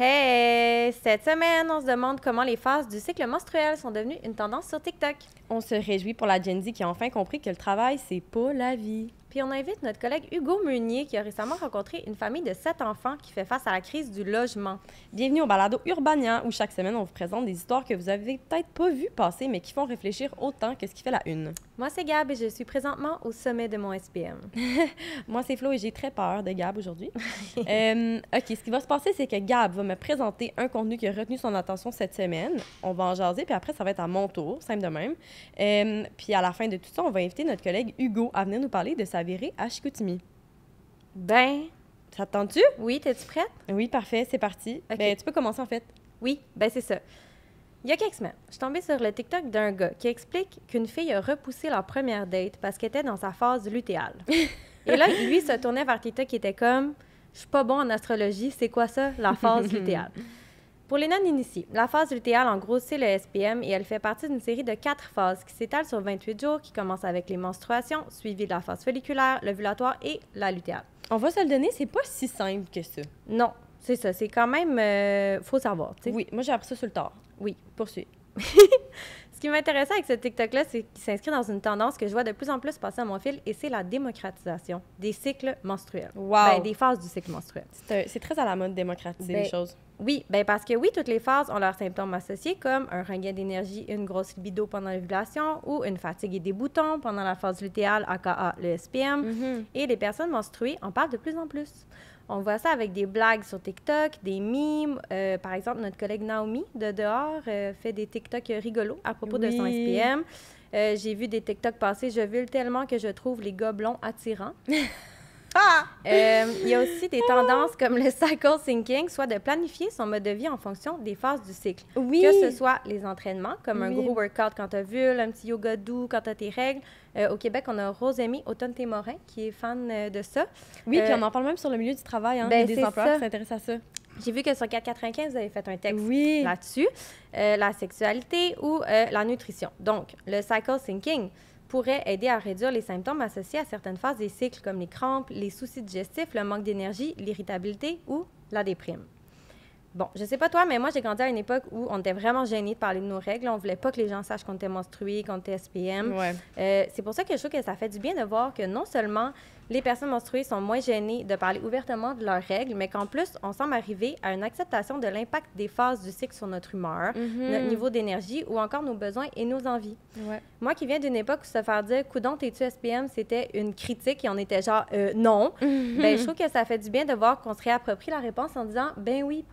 Hey! Cette semaine, on se demande comment les phases du cycle menstruel sont devenues une tendance sur TikTok. On se réjouit pour la Gen Z qui a enfin compris que le travail, c'est pas la vie. Puis on invite notre collègue Hugo Meunier qui a récemment rencontré une famille de 7 enfants qui fait face à la crise du logement. Bienvenue au Balado Urbania, où chaque semaine, on vous présente des histoires que vous avez peut-être pas vues passer, mais qui font réfléchir autant que ce qui fait la une. Moi, c'est Gab et je suis présentement au sommet de mon SPM. Moi, c'est Flo et j'ai très peur de Gab aujourd'hui. OK, ce qui va se passer, c'est que Gab va me présenter un contenu qui a retenu son attention cette semaine. On va en jaser, puis après, ça va être à mon tour, simple de même. Puis à la fin de tout ça, on va inviter notre collègue Hugo à venir nous parler de sa virée à Chicoutimi. Ben, Ça te tente-tu? oui, t'es-tu prête? Oui, parfait, c'est parti. OK. Ben, tu peux commencer en fait. Oui, ben c'est ça. Il y a quelques semaines, je suis tombée sur le TikTok d'un gars qui explique qu'une fille a repoussé leur première date parce qu'elle était dans sa phase lutéale. Et là, lui se tournait vers TikTok qui était comme « Je suis pas bon en astrologie, c'est quoi ça, la phase lutéale? » Pour les non-initiés, la phase lutéale, en gros, c'est le SPM et elle fait partie d'une série de 4 phases qui s'étalent sur 28 jours, qui commencent avec les menstruations, suivies de la phase folliculaire, l'ovulatoire et la lutéale. On va se le donner, c'est pas si simple que ça. Non, c'est ça, c'est quand même... faut savoir, tu sais. Oui, moi j'ai appris ça sur le tard. Oui. Poursuis. Ce qui m'intéressait avec ce TikTok-là, c'est qu'il s'inscrit dans une tendance que je vois de plus en plus passer à mon fil, et c'est la démocratisation des cycles menstruels. Wow! Ben, des phases du cycle menstruel. C'est très à la mode démocratiser Ben, les choses. Oui, ben parce que oui, toutes les phases ont leurs symptômes associés, comme un regain d'énergie, une grosse libido pendant l'ovulation, ou une fatigue et des boutons pendant la phase lutéale, aka le SPM. Et les personnes menstruées en parlent de plus en plus. On voit ça avec des blagues sur TikTok, des memes. Par exemple, notre collègue Naomi de Dehors fait des TikTok rigolos à propos de son Oui. SPM. J'ai vu des TikTok passer. Je vule tellement que je trouve les gobelins attirants. Il y a aussi des tendances comme le cycle syncing, soit de planifier son mode de vie en fonction des phases du cycle. Oui! Que ce soit les entraînements, comme un Oui. gros workout quand tu as vu, un petit yoga doux quand tu as tes règles. Au Québec, on a Rosémie Automne-Témorin qui est fan de ça. Oui, puis on en parle même sur le milieu du travail, hein. ben, Il y a des c'est employeurs ça. qui s'intéressent à ça. J'ai vu que sur 4,95, vous avez fait un texte Oui! là-dessus, la sexualité ou la nutrition. Donc, le cycle syncing pourrait aider à réduire les symptômes associés à certaines phases des cycles, comme les crampes, les soucis digestifs, le manque d'énergie, l'irritabilité ou la déprime. Bon, je sais pas toi, mais moi, j'ai grandi à une époque où on était vraiment gênés de parler de nos règles. On voulait pas que les gens sachent qu'on était menstrués, qu'on était SPM. Ouais. C'est pour ça que je trouve que ça fait du bien de voir que non seulement les personnes menstruées sont moins gênées de parler ouvertement de leurs règles, mais qu'en plus, on semble arriver à une acceptation de l'impact des phases du cycle sur notre humeur, notre niveau d'énergie ou encore nos besoins et nos envies. Ouais. Moi qui viens d'une époque où se faire dire « Coudon, t'es-tu SPM? » c'était une critique et on était genre « Non ». Ben, je trouve que ça fait du bien de voir qu'on se réapproprie la réponse en disant « Ben oui,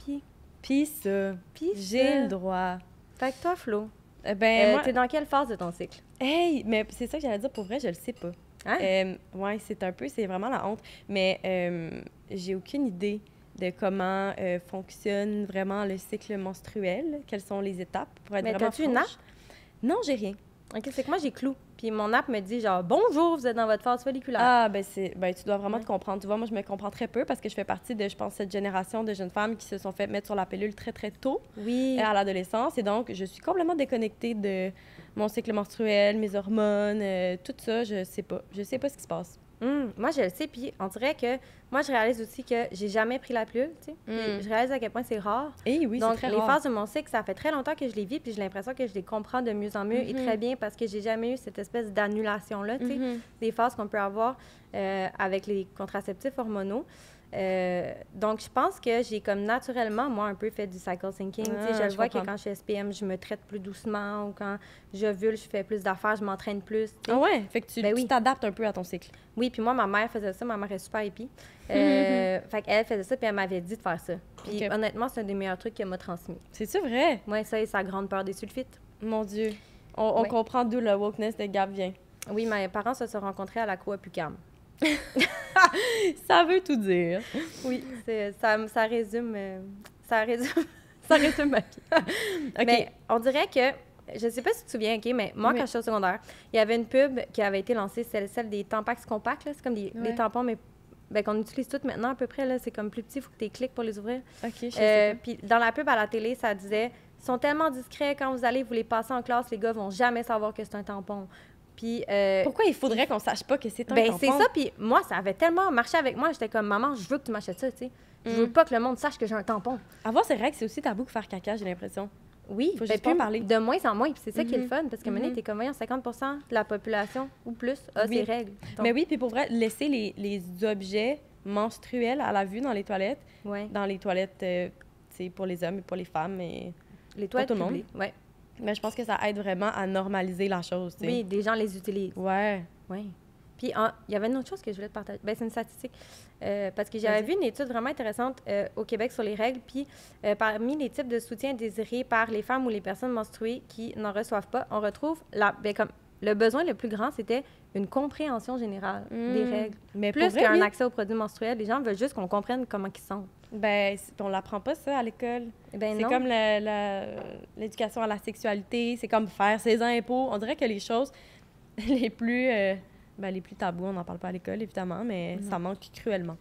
Puis ça, puis j'ai ça. le droit. » Fait que toi, Flo, Moi... t'es dans quelle phase de ton cycle? Hey! Mais c'est ça que j'allais dire, pour vrai, je le sais pas. Hein? Ouais, c'est vraiment la honte. Mais j'ai aucune idée de comment fonctionne vraiment le cycle menstruel. Quelles sont les étapes pour être Mais vraiment t'as-tu une app? franche. Non, j'ai rien. OK, c'est que moi, j'ai Clou. Puis mon app me dit genre « Bonjour, vous êtes dans votre phase folliculaire. Ah, tu dois vraiment Ouais. te comprendre. Tu vois, moi, je me comprends très peu parce que je fais partie de, je pense, cette génération de jeunes femmes qui se sont fait mettre sur la pilule très, très tôt Oui. à l'adolescence. Et donc, je suis complètement déconnectée de mon cycle menstruel, mes hormones, tout ça. Je sais pas. Je sais pas ce qui se passe. Moi, je le sais. Puis on dirait que moi, je réalise aussi que j'ai jamais pris la pilule, tu sais. Puis je réalise à quel point c'est rare. Eh oui, Donc, c'est très les rare. phases de mon cycle, ça fait très longtemps que je les vis, puis j'ai l'impression que je les comprends de mieux en mieux et très bien parce que j'ai jamais eu cette espèce d'annulation-là, tu sais, des phases qu'on peut avoir avec les contraceptifs hormonaux. Donc, je pense que j'ai comme naturellement, moi, un peu fait du cycle syncing. Tu sais, je je vois que comprends. quand je suis SPM, je me traite plus doucement ou quand j'ovule, je fais plus d'affaires, je m'entraîne plus. Tu sais. Ah ouais? Fait que Ben oui. tu t'adaptes un peu à ton cycle. Oui, puis moi, ma mère faisait ça. Ma mère est super hippie. Fait qu'elle faisait ça, puis elle m'avait dit de faire ça. Puis Ok. honnêtement, c'est un des meilleurs trucs qu'elle m'a transmis. C'est-tu vrai? Moi, ça et sa grande peur des sulfites. Mon Dieu. On Ouais. comprend d'où le wokeness de Gab vient. Oui, mes parents se sont rencontrés à la Coa Pucam. Ça veut tout dire. Oui, ça résume... ça résume... ça résume ma vie. OK. Mais on dirait que... Je sais pas si tu te souviens, OK, mais moi, Oui. quand j'étais au secondaire, il y avait une pub qui avait été lancée, c'est celle des Tampax compacts, là. C'est comme des tampons, mais ben, qu'on utilise toutes maintenant à peu près, là. C'est comme plus petit, il faut que tu cliques pour les ouvrir. OK, je sais pas. Puis dans la pub à la télé, ça disait « Ils sont tellement discrets, quand vous allez vous les passer en classe, les gars vont jamais savoir que c'est un tampon. » Puis... Pourquoi il faudrait qu'on sache pas que c'est un ben, tampon? c'est ça, puis moi, ça avait tellement marché avec moi, j'étais comme « Maman, je veux que tu m'achètes ça, tu sais. » Je veux pas que le monde sache que j'ai un tampon. Avoir ses règles, c'est aussi tabou que faire caca, j'ai l'impression. Oui, Faut juste pas en parler. De moins en moins. Puis c'est ça qui est le fun, parce que maintenant, t'es comme, voyons, 50% de la population ou plus a ses règles. Donc, Mais oui, puis pour vrai, laisser les objets menstruels à la vue dans les toilettes, dans les toilettes, c'est pour les hommes et pour les femmes, mais les toilettes tout le monde. publiques, ouais. Mais je pense que ça aide vraiment à normaliser la chose, tu sais. Oui, des gens les utilisent. Ouais. Oui. Puis, il y avait une autre chose que je voulais te partager. Ben, c'est une statistique. Parce que j'avais vu une étude vraiment intéressante au Québec sur les règles. Puis, parmi les types de soutien désirés par les femmes ou les personnes menstruées qui n'en reçoivent pas, on retrouve comme le besoin le plus grand, c'était une compréhension générale des règles. Mais plus qu'un accès aux produits menstruels, les gens veulent juste qu'on comprenne comment ils sont. Ben, on l'apprend pas, ça, à l'école. Ben c'est non. comme l'éducation à la sexualité, c'est comme faire ses impôts. On dirait que les choses les plus tabous, on n'en parle pas à l'école, évidemment, mais ça manque cruellement.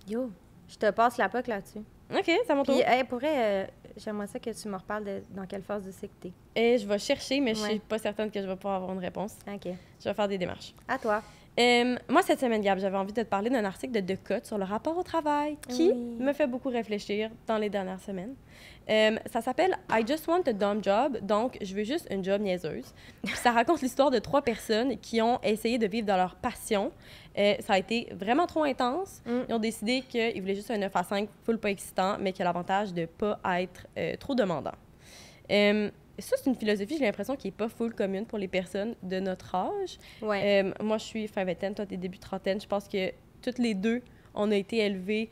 Yo, je te passe la POC là-dessus. OK, ça monte. Puis, pour vrai, j'aimerais ça que tu me reparles dans quelle phase de cycle t'es. Et je vais chercher, mais je suis pas certaine que je vais pouvoir avoir une réponse. OK. Je vais faire des démarches. À toi. Moi, cette semaine, Gab, j'avais envie de te parler d'un article de Decode sur le rapport au travail qui me fait beaucoup réfléchir dans les dernières semaines. Ça s'appelle « I just want a dumb job », donc « Je veux juste une job niaiseuse ». Puis ça raconte l'histoire de 3 personnes qui ont essayé de vivre dans leur passion. Ça a été vraiment trop intense. Ils ont décidé qu'ils voulaient juste un 9 à 5 full pas excitant, mais qui a l'avantage de ne pas être trop demandant. Ça, c'est une philosophie, j'ai l'impression, qui n'est pas full commune pour les personnes de notre âge. Ouais. Moi, je suis fin vingtaine, toi, t'es début trentaine. Je pense que toutes les deux, on a été élevés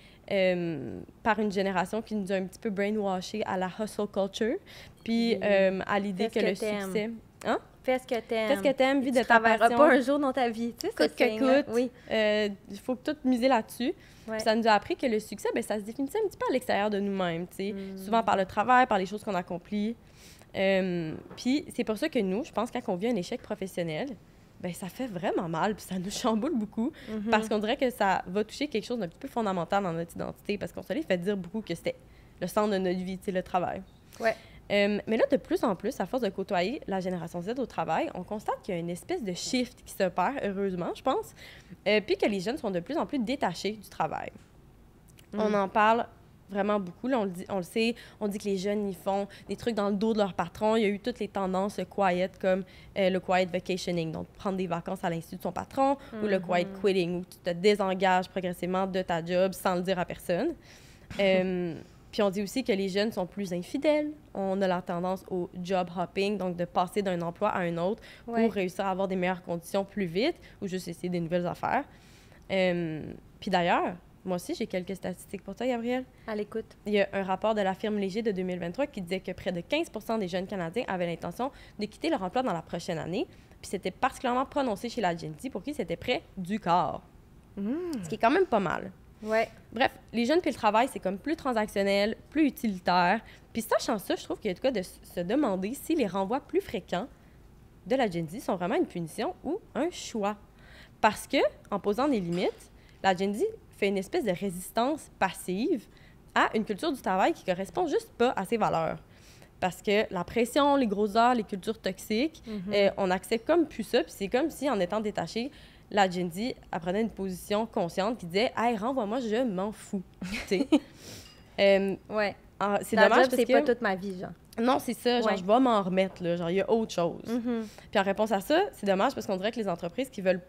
par une génération qui nous a un petit peu brainwashé à la hustle culture, puis à l'idée que le succès... Hein? Fais ce que t'aimes. Fais ce que t'aimes, vis de ta passion. Tu travailleras pas un jour dans ta vie. Tu sais, coûte que coûte. Oui. Il faut tout miser là-dessus. Ouais. Ça nous a appris que le succès, ben, ça se définissait un petit peu à l'extérieur de nous-mêmes, tu sais. Souvent par le travail, par les choses qu'on accomplit. Puis c'est pour ça que nous, je pense, quand on vit un échec professionnel, ben ça fait vraiment mal, puis ça nous chamboule beaucoup, parce qu'on dirait que ça va toucher quelque chose d'un petit peu fondamental dans notre identité, parce qu'on se l'est fait dire beaucoup que c'était le centre de notre vie, tu sais, le travail. Ouais. Mais là, de plus en plus, à force de côtoyer la génération Z au travail, on constate qu'il y a une espèce de shift qui s'opère, heureusement, je pense, puis que les jeunes sont de plus en plus détachés du travail. On en parle vraiment beaucoup. Là, on le sait, on dit que les jeunes, ils font des trucs dans le dos de leur patron. Il y a eu toutes les tendances quiet, comme le quiet vacationing, donc prendre des vacances à l'insu de son patron, ou le quiet quitting, où tu te désengages progressivement de ta job sans le dire à personne. Puis on dit aussi que les jeunes sont plus infidèles. On a la tendance au job hopping, donc de passer d'un emploi à un autre pour réussir à avoir des meilleures conditions plus vite ou juste essayer des nouvelles affaires. Puis d'ailleurs, moi aussi, j'ai quelques statistiques pour toi, Gabrielle. À l'écoute. Il y a un rapport de la firme Léger de 2023 qui disait que près de 15 % des jeunes Canadiens avaient l'intention de quitter leur emploi dans la prochaine année. Puis c'était particulièrement prononcé chez la Gen Z, pour qui c'était près du quart. Ce qui est quand même pas mal. Ouais. Bref, les jeunes puis le travail, c'est comme plus transactionnel, plus utilitaire. Puis sachant ça, je trouve qu'il y a de quoi de se demander si les renvois plus fréquents de la Gen Z sont vraiment une punition ou un choix. Parce que, en posant des limites, la Gen Z fait une espèce de résistance passive à une culture du travail qui correspond juste pas à ses valeurs. Parce que la pression, les gros heures, les cultures toxiques, on accepte comme plus ça. Puis c'est comme si, en étant détaché, la Gen Z prenait une position consciente qui disait « Hey, renvoie-moi, je m'en fous. » Tu sais? Ouais. C'est la dommage job, parce c'est que... pas toute ma vie, genre. Non, c'est ça. Genre, je vais m'en remettre, là. Genre, il y a autre chose. Puis en réponse à ça, c'est dommage parce qu'on dirait que les entreprises qui veulent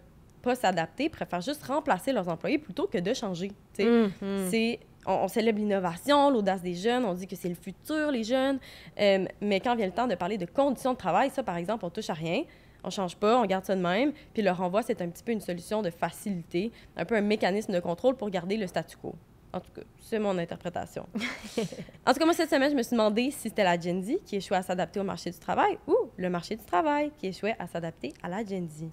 pas s'adapter préfèrent juste remplacer leurs employés plutôt que de changer. Tu sais? On célèbre l'innovation, l'audace des jeunes, on dit que c'est le futur, les jeunes. Mais quand vient le temps de parler de conditions de travail, ça, par exemple, on touche à rien. On change pas, on garde ça de même. Puis le renvoi, c'est un petit peu une solution de facilité, un peu un mécanisme de contrôle pour garder le statu quo. En tout cas, c'est mon interprétation. En tout cas, moi, cette semaine, je me suis demandé si c'était la Gen Z qui échouait à s'adapter au marché du travail ou le marché du travail qui échouait à s'adapter à la Gen Z.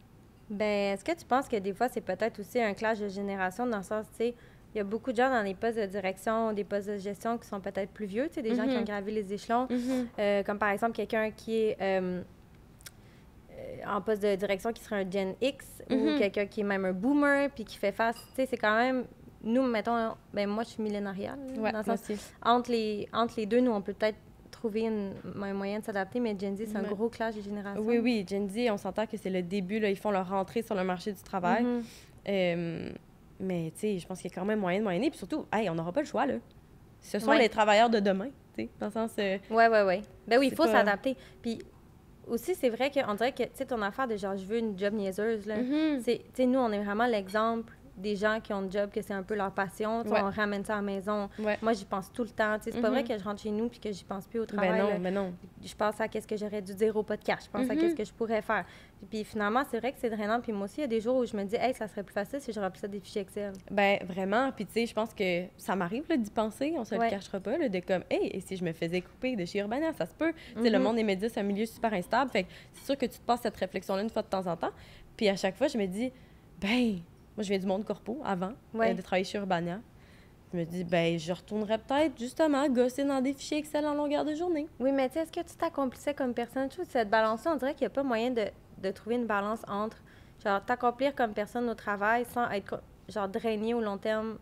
Ben, est-ce que tu penses que des fois, c'est peut-être aussi un clash de génération dans le sens, tu sais, il y a beaucoup de gens dans les postes de direction, des postes de gestion qui sont peut-être plus vieux, tu sais, des gens qui ont gravi les échelons, comme par exemple quelqu'un qui est en poste de direction qui serait un Gen X ou quelqu'un qui est même un boomer puis qui fait face, tu sais, c'est quand même, nous, mettons, ben moi, je suis millénariale, Ouais, dans le sens, entre les deux, nous, on peut peut-être trouver un moyen de s'adapter, mais Gen Z, c'est un gros clash de génération. Oui, oui, Gen Z, on s'entend que c'est le début, là, ils font leur rentrée sur le marché du travail. Mais, tu sais, je pense qu'il y a quand même moyen de moyenner. Puis surtout, hey, on n'aura pas le choix, là. Ce sont Ouais. les travailleurs de demain, tu sais, dans le sens... Ouais. Ben oui, il C'est faut pas- s'adapter. Puis aussi, c'est vrai qu'on dirait que, tu sais, ton affaire de genre, je veux une job niaiseuse, là, Mhm. tu sais, nous, on est vraiment l'exemple des gens qui ont une job, que c'est un peu leur passion. Tu sais, Ouais. on ramène ça à la maison. Ouais. Moi, j'y pense tout le temps. Tu sais, c'est pas vrai Mhm. que je rentre chez nous puis que j'y pense plus au travail. Ben là. non, ben non. Je pense à qu'est-ce que j'aurais dû dire au podcast. Je pense à Mhm. qu'est-ce que je pourrais faire. Puis finalement, c'est vrai que c'est drainant. Puis moi aussi, il y a des jours où je me dis, hey, ça serait plus facile si je remplissais des fichiers Excel. Ben vraiment, puis tu sais, je pense que ça m'arrive là, d'y penser, on se le Ouais. cachera pas, là, de comme, hey, et si je me faisais couper de chez Urbana, ça se peut. Tu sais, le Mhm. monde des médias, c'est un milieu super instable, fait que c'est sûr que tu te passes cette réflexion-là une fois de temps en temps. Puis à chaque fois, je me dis, ben, moi je viens du monde corpo avant Ouais. de travailler chez Urbana. Je me dis, ben, je retournerais peut-être justement gosser dans des fichiers Excel en longueur de journée. Oui, mais tu sais, est-ce que tu t'accomplissais comme personne? Je trouve que cette balance-là, on dirait qu'il n'y a pas moyen de trouver une balance entre, genre, t'accomplir comme personne au travail sans être, genre, drainé au long terme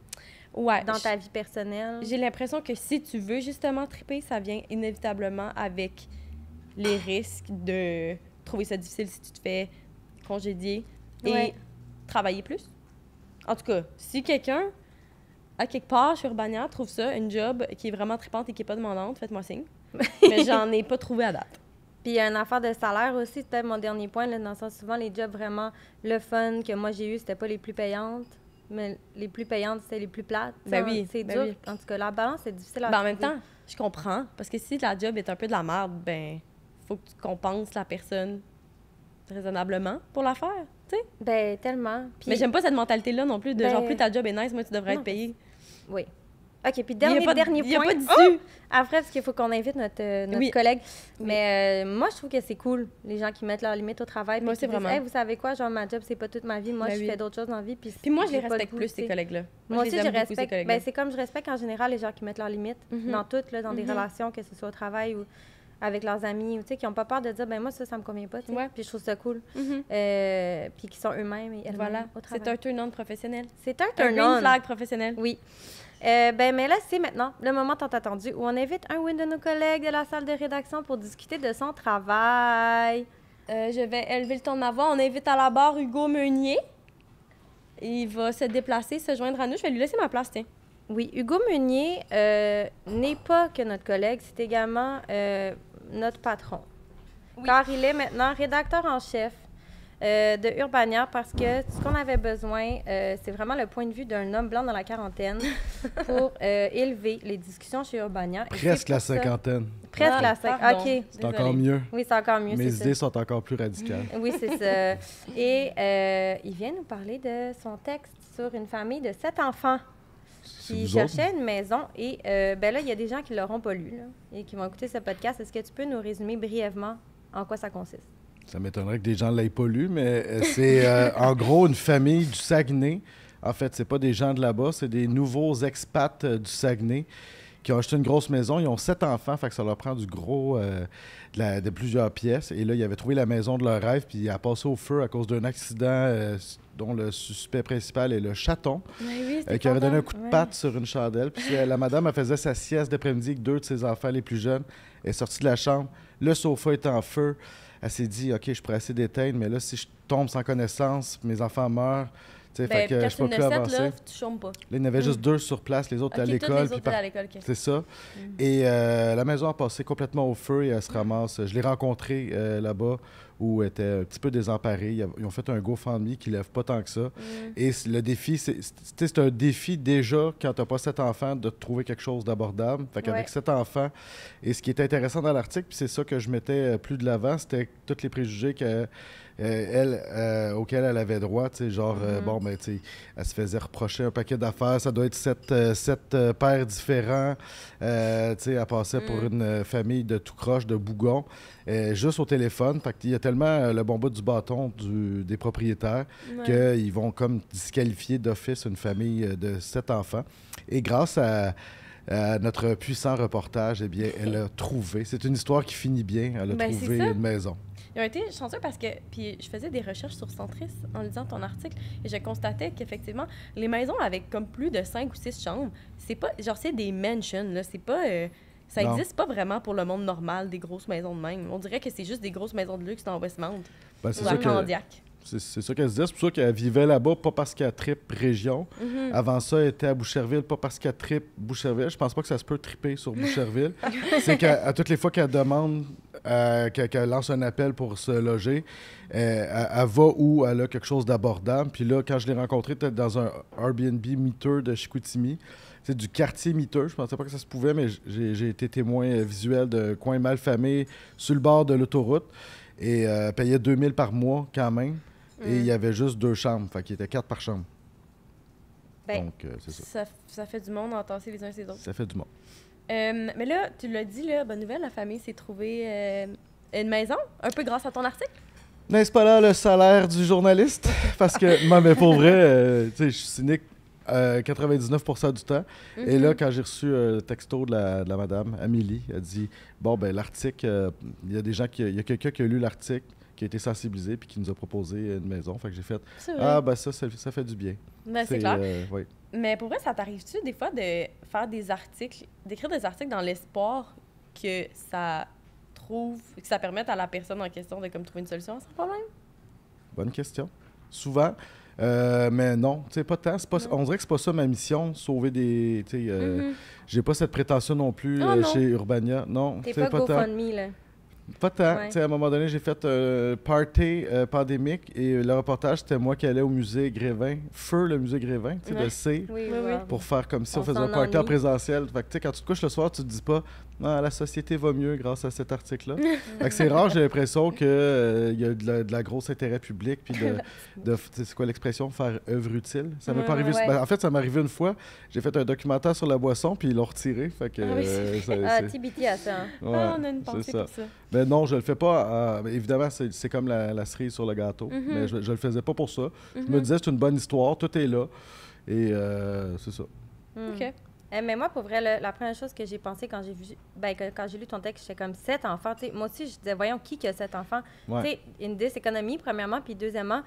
Ouais. dans ta vie personnelle. J'ai l'impression que si tu veux justement triper, ça vient inévitablement avec les risques de trouver ça difficile si tu te fais congédier et Ouais. travailler plus. En tout cas, si quelqu'un, à quelque part, chez Urbania, trouve ça une job qui est vraiment tripante et qui n'est pas demandante, faites-moi signe. Mais j'en ai pas trouvé à date. Puis il y a une affaire de salaire aussi, c'est peut-être mon dernier point, là, dans le sens souvent les jobs vraiment le fun que moi j'ai eu, c'était pas les plus payantes, mais les plus payantes, c'était les plus plates. Ben Tu sais, oui, c'est ben dur. oui. En tout cas, la balance, c'est difficile à Ben, en même trouver. temps, je comprends. Parce que si la job est un peu de la merde, ben, faut que tu compenses la personne raisonnablement pour la faire, tu sais. Ben, tellement. Puis, Mais j'aime pas cette mentalité-là non plus, de Ben- genre, plus ta job est nice, moi, tu devrais Non, être payé. oui. OK, puis Il y a dernier pas de- point. il y a pas d'issue. Oh! Après, parce qu'il faut qu'on invite notre Oui. collègue. Oui. Mais moi, je trouve que c'est cool, les gens qui mettent leurs limites au travail. Moi puis qui aussi, disent, vraiment. Hey, vous savez quoi, genre, ma job, c'est pas toute ma vie. Moi, Ben je oui. fais d'autres choses dans la vie. Puis moi, je les j'ai pas le respecte goût, plus, tu ces sais. collègues-là. Moi aussi, les je aime beaucoup, ces respecte. collègues-là. Ben, c'est comme je respecte en général les gens qui mettent leurs limites Mhm. dans tout, là, dans des Mhm. relations, que ce soit au travail ou avec leurs amis, ou, tu sais, qui n'ont pas peur de dire, ben moi, ça me convient pas. Tu sais. Ouais. Puis je trouve ça cool. Mhm. Puis qui sont eux-mêmes et elles-mêmes Voilà, au travail. c'est un turn-on professionnel. C'est un Un turn-on. green flag professionnel. Oui. Mais là, c'est maintenant le moment tant attendu où on invite un ou une de nos collègues de la salle de rédaction pour discuter de son travail. Je vais élever le ton de ma voix. On invite à la barre Hugo Meunier. Il va se déplacer, se joindre à nous. Je vais lui laisser ma place, tiens. Oui, Hugo Meunier n'est pas que notre collègue, c'est également notre patron. Oui. Car il est maintenant rédacteur en chef de Urbania parce que ce qu'on avait besoin, c'est vraiment le point de vue d'un homme blanc dans la quarantaine pour élever les discussions chez Urbania. Et Presque c'est la pour ça- cinquantaine. Presque Ah, la cinquantaine. pardon. OK. C'est encore mieux. Oui, c'est encore mieux. Mes c'est ça. idées sont encore plus radicales. Oui, c'est ça. Et il vient nous parler de son texte sur une famille de 7 enfants C'est qui vous autres? cherchait une maison. Et ben là, il y a des gens qui ne l'auront pas lu là, et qui vont écouter ce podcast. Est-ce que tu peux nous résumer brièvement en quoi ça consiste? Ça m'étonnerait que des gens ne l'aient pas lu, mais c'est en gros une famille du Saguenay. En fait, c'est pas des gens de là-bas, c'est des nouveaux expats du Saguenay qui ont acheté une grosse maison. Ils ont 7 enfants, fait que ça leur prend du gros, de plusieurs pièces. Et là, ils avaient trouvé la maison de leur rêve, puis il a passé au feu à cause d'un accident dont le suspect principal est le chaton, Oui, qui avait donné un coup de Ouais. patte sur une chandelle. Puis la madame, elle faisait sa sieste d'après-midi avec 2 de ses enfants les plus jeunes. Elle est sortie de la chambre, le sofa est en feu. Elle s'est dit, OK, je pourrais essayer d'éteindre, mais là, si je tombe sans connaissance, mes enfants meurent. Tu sais, fait que je peux plus avancer. là, tu chômes pas. Là, il y en avait juste 2 sur place, les autres OK, étaient à toutes l'école. les puis autres étaient à l'école. OK. C'est ça. Et la maison a passé complètement au feu et elle se ramasse. Je l'ai rencontrée là-bas où elle était un petit peu désemparée. Ils ont fait un GoFundMe qui ne lève pas tant que ça. Et le défi, c'est un défi déjà quand tu n'as pas 7 enfants de trouver quelque chose d'abordable. Fait qu'avec Ouais. 7 enfants, et ce qui est intéressant dans l'article, puis c'est ça que je mettais plus de l'avant, c'était tous les préjugés auxquels elle avait droit. Tu sais, genre, bon, ben, tu sais, elle se faisait reprocher un paquet d'affaires. Ça doit être 7 pères différents. Tu sais, elle passait pour une famille de tout croche, de bougons, juste au téléphone. Fait qu'il y a tellement le bon bout du bâton des propriétaires qu'ils vont comme disqualifier d'office une famille de 7 enfants. Et grâce à notre puissant reportage, eh bien, elle a trouvé. C'est une histoire qui finit bien. Elle a Ben, c'est trouvé ça. une maison. Ils ont été chanceux parce que, puis je faisais des recherches sur Centris en lisant ton article et je constatais qu'effectivement, les maisons avec comme plus de 5 ou 6 chambres, c'est pas, genre c'est des mansions, là, c'est pas, ça Non. existe pas vraiment pour le monde normal, des grosses maisons de même. On dirait que c'est juste des grosses maisons de luxe dans Westmount Ben, c'est ou à sûr que Candiac. C'est ça qu'elle se disait. C'est pour ça qu'elle vivait là-bas, pas parce qu'elle trippe région. Avant ça, elle était à Boucherville, pas parce qu'elle trippe Boucherville. Je pense pas que ça se peut tripper sur Boucherville. C'est qu'à toutes les fois qu'elle demande, qu'elle lance un appel pour se loger, elle va où elle a quelque chose d'abordable. Puis là, quand je l'ai rencontrée, peut-être dans un Airbnb miteux de Chicoutimi, c'est du quartier miteux. Je pensais pas que ça se pouvait, mais j'ai été témoin visuel de coins mal famés sur le bord de l'autoroute. Et payait 2000 par mois quand même. Et il y avait juste 2 chambres. Fait qu'il était 4 par chambre. Ben, donc, c'est ça. Ça fait du monde entassé les uns ces autres. Ça fait du monde. Mais là, tu l'as dit, là, bonne nouvelle, la famille s'est trouvée une maison, un peu grâce à ton article. N'est-ce pas là le salaire du journaliste? Parce que, non, mais pour vrai, tu sais, je suis cynique 99% du temps. Et là, quand j'ai reçu le texto de la madame, Amélie, elle dit, bon, ben l'article, il y a des gens il y a quelqu'un qui a lu l'article, qui a été sensibilisé, puis qui nous a proposé une maison. Fait que j'ai fait, ben ça fait du bien. Ben, c'est clair. Oui. Mais pour vrai, ça t'arrive-tu des fois de faire des articles, d'écrire des articles dans l'espoir que ça permette à la personne en question de comme trouver une solution à ce problème? Bonne question. Souvent, mais non, tu sais, pas tant. On dirait que c'est pas ça ma mission, sauver des... Tu sais, j'ai pas cette prétention non plus chez Urbania. Non, t'es pas GoFundMe, là. Pas tant. Ouais. Tu sais, à un moment donné, j'ai fait un party pandémique et le reportage, c'était moi qui allais au musée Grévin. Feu, le musée Grévin, tu sais, de C. Oui. Pour faire comme si on faisait s'en un party en ennuie. présentiel. Fait que, tu sais, quand tu te couches le soir, tu te dis pas « Ah, la société va mieux grâce à cet article-là. » Fait que c'est rare, j'ai l'impression qu'il y a de la grosse intérêt public puis c'est quoi l'expression? Faire œuvre utile. Ça m'est pas arrivé... ouais. Ben, en fait, ça m'est arrivé une fois. J'ai fait un documentaire sur la boisson puis ils l'ont retiré. Fait que... TBT à ça. Ouais, on a une pensée c'est ça. pour ça. Ben non, je le fais pas. Évidemment, c'est comme la cerise sur le gâteau. Mais je le faisais pas pour ça. Je me disais, c'est une bonne histoire, tout est là. Et c'est ça. OK. Mais moi, pour vrai, la première chose que j'ai pensé quand j'ai vu, quand j'ai lu ton texte, j'étais comme 7 enfants. T'sais, moi aussi, je disais, voyons, qui a 7 enfants? Ouais. Tu sais, une dyséconomie, premièrement, puis deuxièmement,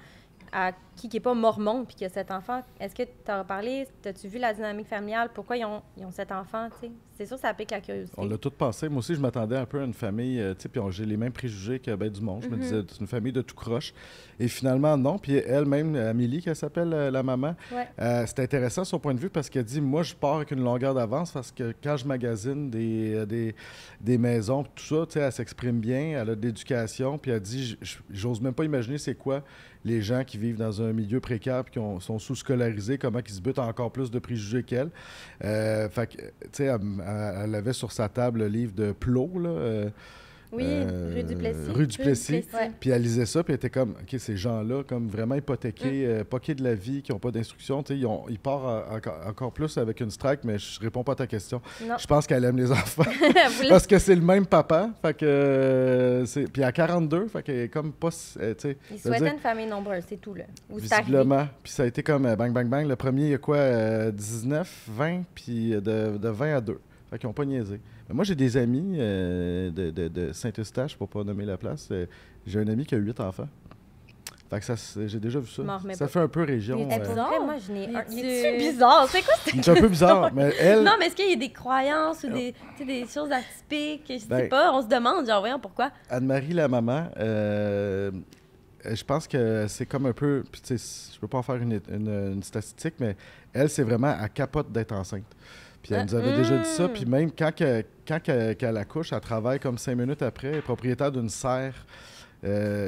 à qui n'est pas mormon puis qui a 7 enfants. Est-ce que tu as parlé, as-tu vu la dynamique familiale? Pourquoi ils ont 7 enfants? T'sais? C'est sûr que ça pique la curiosité. On l'a tout pensé. Moi aussi, je m'attendais un peu à une famille, puis j'ai les mêmes préjugés que ben du monde. Je me disais, c'est une famille de tout croche. Et finalement, non. Puis elle-même, Amélie, qu'elle s'appelle, la maman, c'est intéressant son point de vue parce qu'elle dit, moi, je pars avec une longueur d'avance parce que quand je magasine des maisons, tout ça, tu sais, elle s'exprime bien, elle a de l'éducation, puis elle dit, j'ose même pas imaginer c'est quoi les gens qui vivent dans un milieu précaire puis qui sont sous-scolarisés, comment ils se butent encore plus de préjugés qu'elle. Fait que, tu sais, elle avait sur sa table le livre de Plot, là. Oui, Rue Duplessis. Rue Duplessis. Ouais. Puis elle lisait ça, puis elle était comme, OK, ces gens-là, comme vraiment hypothéqués, poqués de la vie, qui n'ont pas d'instruction, tu sais, ils partent encore plus avec une strike, mais je réponds pas à ta question. Non. Je pense qu'elle aime les enfants. Parce que c'est le même papa. Fait que puis à 42, fait qu'elle est comme pas... tu sais, Il souhaitait une famille nombreuse, c'est tout, là. Ou c'est visiblement. arrivé. Puis ça a été comme bang, bang, bang. Le premier, il y a quoi? 19, 20, puis de 20 à 2. Fait qu'ils n'ont pas niaisé. Mais moi, j'ai des amis de Saint-Eustache, pour pas nommer la place. J'ai un ami qui a 8 enfants. Fait que j'ai déjà vu ça. Ça fait un peu région. Pour vrai, moi, je n'ai un... C'est C'est bizarre. C'est quoi C'est un peu bizarre, mais elle... Non, mais est-ce qu'il y a des croyances ou des choses atypiques? Je sais Ben, pas, on se demande, genre, voyons, pourquoi? Anne-Marie, la maman, je pense que c'est comme un peu... Puis tu sais, je peux pas en faire une statistique, mais elle, c'est vraiment à capote d'être enceinte. Puis elle nous avait déjà dit ça. Puis même quand elle accouche, elle travaille comme 5 minutes après, elle est propriétaire d'une serre.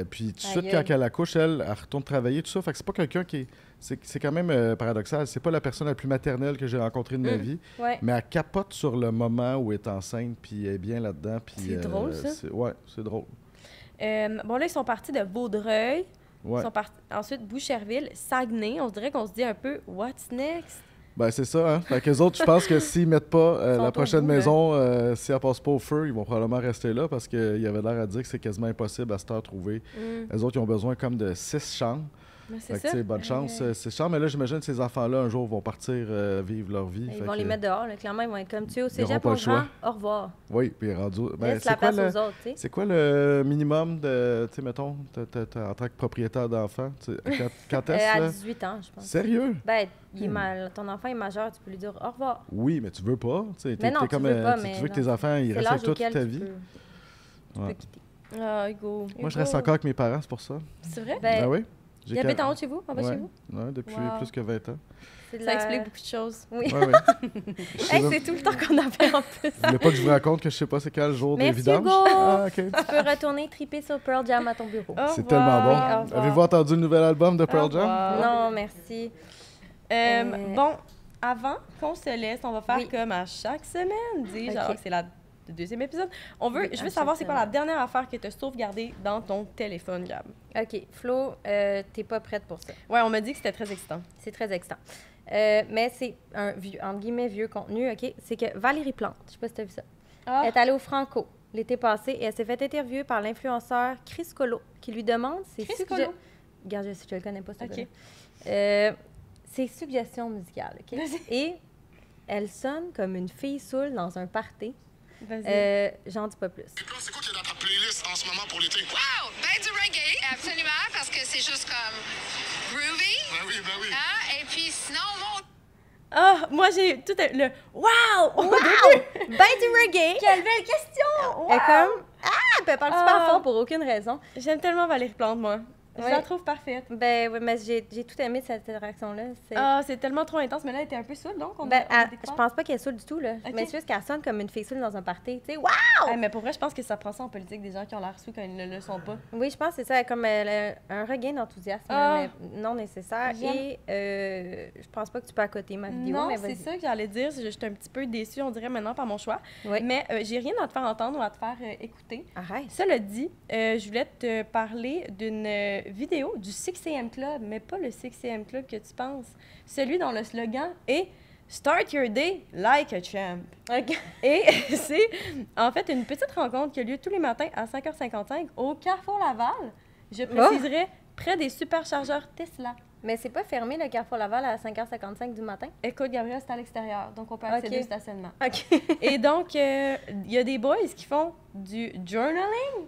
Puis tout de suite, quand elle accouche, elle retourne travailler, tout ça. Fait que c'est pas quelqu'un qui est... C'est quand même paradoxal. C'est pas la personne la plus maternelle que j'ai rencontrée de ma vie. Ouais. Mais elle capote sur le moment où elle est enceinte, puis elle est bien là-dedans. C'est drôle, ça. Ouais, c'est drôle. Bon, là, ils sont partis de Vaudreuil. Ouais. Ils sont partis ensuite Boucherville, Saguenay. On dirait qu'on se dit un peu « What's next? » Ben, c'est ça, hein. Fait qu'eux autres, je pense que s'ils mettent pas la prochaine maison, si elle passe pas au feu, ils vont probablement rester là parce qu'il y avait l'air à dire que c'est quasiment impossible à cette heure de trouver. Eux autres, ils ont besoin comme de 6 chambres. Ben, Fait c'est que, tu sais, bonne chance, 6 chambres. Mais là, j'imagine que ces enfants-là, un jour, vont partir vivre leur vie. Ils Fait vont que- les mettre dehors. Là. Clairement, ils vont être comme tu es au auront cégep, pas mon le choix. grand. Au revoir. Oui, puis rendu... Ben, Laisse la place aux autres, tu sais. c'est quoi le minimum de, tu sais, mettons, en tant que propriétaire d'enfant? Quand est-ce, À là? 18 ans, je pense. Sérieux? Ben, ton enfant est majeur, tu peux lui dire au revoir. Oui, mais tu veux pas. Tu sais, Mais non, t'es tu comme, veux pas, tu mais veux que non. tes enfants ils C'est restent l'âge avec toi toute auquel ta tu vie. peux Ouais. quitter. Ah, Hugo. Moi, je reste encore avec mes parents, c'est pour ça. C'est vrai? Ben, Ah oui? Il habite en haut de chez vous, en bas de chez vous? Ouais, depuis Wow. plus que 20 ans. Ça explique beaucoup de choses. Oui. Ouais, ouais. Hey, c'est tout le temps qu'on avait en plus. Vous voulez pas que je vous raconte que je sais pas c'est quel jour des Merci, vidanges? Hugo. Ah, OK. Tu peux retourner triper sur Pearl Jam à ton bureau. Au C'est revoir. tellement bon. Oui, au revoir. Avez-vous entendu le nouvel album de Au Pearl Jam? revoir. Non, merci. Bon, avant qu'on se laisse, on va faire Oui. comme à chaque semaine, dire genre Ok. que c'est le deuxième épisode. Oui, Je à veux savoir chaque c'est quoi la semaine. dernière affaire que tu as sauvegardée dans ton téléphone, Gab. OK. Flo, t'es pas prête pour ça. Ouais, on m'a dit que c'était très excitant. C'est très excitant. Mais c'est un vieux, entre guillemets, vieux contenu, OK? C'est que Valérie Plante, je sais pas si t'as vu ça, elle est allée au Franco l'été passé et elle s'est fait interviewer par l'influenceur Chris Colo qui lui demande ses Chris suggestions. Colo? Regarde, je le connais pas, ce OK. gars-là. Ses suggestions musicales, OK? Et elle sonne comme une fille saoule dans un party. Vas-y. J'en dis pas plus. C'est quoi qui est dans ta playlist en ce moment pour l'été? Wow! Ben du reggae, absolument, parce que c'est juste comme groovy. Ben oui, ben oui. Hein? Et puis sinon, mon Ah, moi j'ai tout le wow! Ben du reggae! Quelle belle question! Elle est comme... Ah! Puis elle parle super Ah. fort pour aucune raison. J'aime tellement Valérie Plante, moi. Je Ouais. la trouve parfaite. Ben oui, mais j'ai tout aimé cette interaction-là. C'est... Ah, c'est tellement trop intense, mais là, elle était un peu saoule, donc on Ben, a je découvert. pense pas qu'elle est saoule du tout, là. Ok. Mais c'est juste qu'elle sonne comme une fille saoule dans un party. Tu sais, waouh! Ah, mais pour vrai, je pense que ça prend ça en politique, des gens qui ont l'air sous quand ils ne le sont pas. Oui, je pense que c'est ça, comme elle a un regain d'enthousiasme, Ah. mais non nécessaire. J'aime. Et je pense pas que tu peux accoter ma vidéo, Non, mais c'est vas-y. ça que j'allais dire. J'étais un petit peu déçue, on dirait, maintenant, par mon choix. Oui. Mais j'ai rien à te faire entendre ou à te faire écouter. Arrête. Cela dit, je voulais te parler d'une vidéo du 6am Club, mais pas le 6am Club que tu penses. Celui dont le slogan est « Start your day like a champ ». OK. Et c'est en fait une petite rencontre qui a lieu tous les matins à 5h55 au Carrefour Laval. Je préciserai près des superchargeurs Tesla. Mais c'est pas fermé, le Carrefour Laval, à 5h55 du matin? Écoute, Gabriel, c'est à l'extérieur, donc on peut accéder Ok. au stationnement. OK. Et donc, il y a des boys qui font du journaling,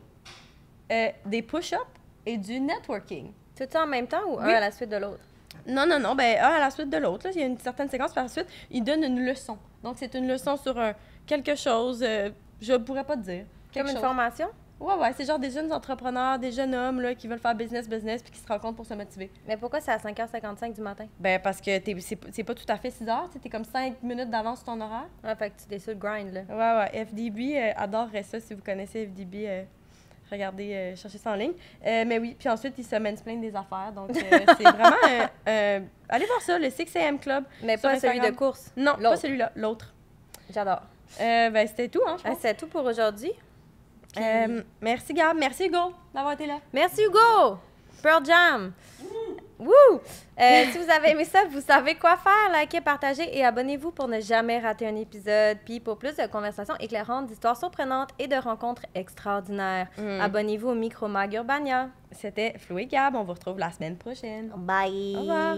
des push-ups et du networking. Tout ça en même temps ou Oui. un à la suite de l'autre? Non, ben, un à la suite de l'autre. Là. Il y a une certaine séquence par la suite. Ils donnent une leçon. Donc, c'est une leçon sur quelque chose, je pourrais pas te dire. Quelque Comme une chose. formation? Ouais, c'est genre des jeunes entrepreneurs, des jeunes hommes là, qui veulent faire business, puis qui se rencontrent pour se motiver. Mais pourquoi c'est à 5h55 du matin? Ben, parce que c'est pas tout à fait 6 heures, tu es comme 5 minutes d'avance sur ton horaire. Ah, fait que tu es sur le grind, là. Ouais, FDB adorerait ça. Si vous connaissez FDB, regardez, cherchez ça en ligne. Mais oui, puis ensuite, ils se mansplainent des affaires. Donc, c'est vraiment... allez voir ça, le 6am Club. Mais sur pas celui de Instagram. course. Non, pas L'autre. celui-là, l'autre. J'adore. Ben, c'était tout, hein, je Ah, pense. c'est tout pour aujourd'hui. Merci, Gab. Merci, Hugo, d'avoir été là. Merci Hugo! Pearl Jam! Woo! Si vous avez aimé ça, vous savez quoi faire. Likez, partagez et abonnez-vous pour ne jamais rater un épisode. Puis pour plus de conversations éclairantes, d'histoires surprenantes et de rencontres extraordinaires, abonnez-vous au Micro Mag Urbania. C'était Flo et Gab. On vous retrouve la semaine prochaine. Bye! Au revoir.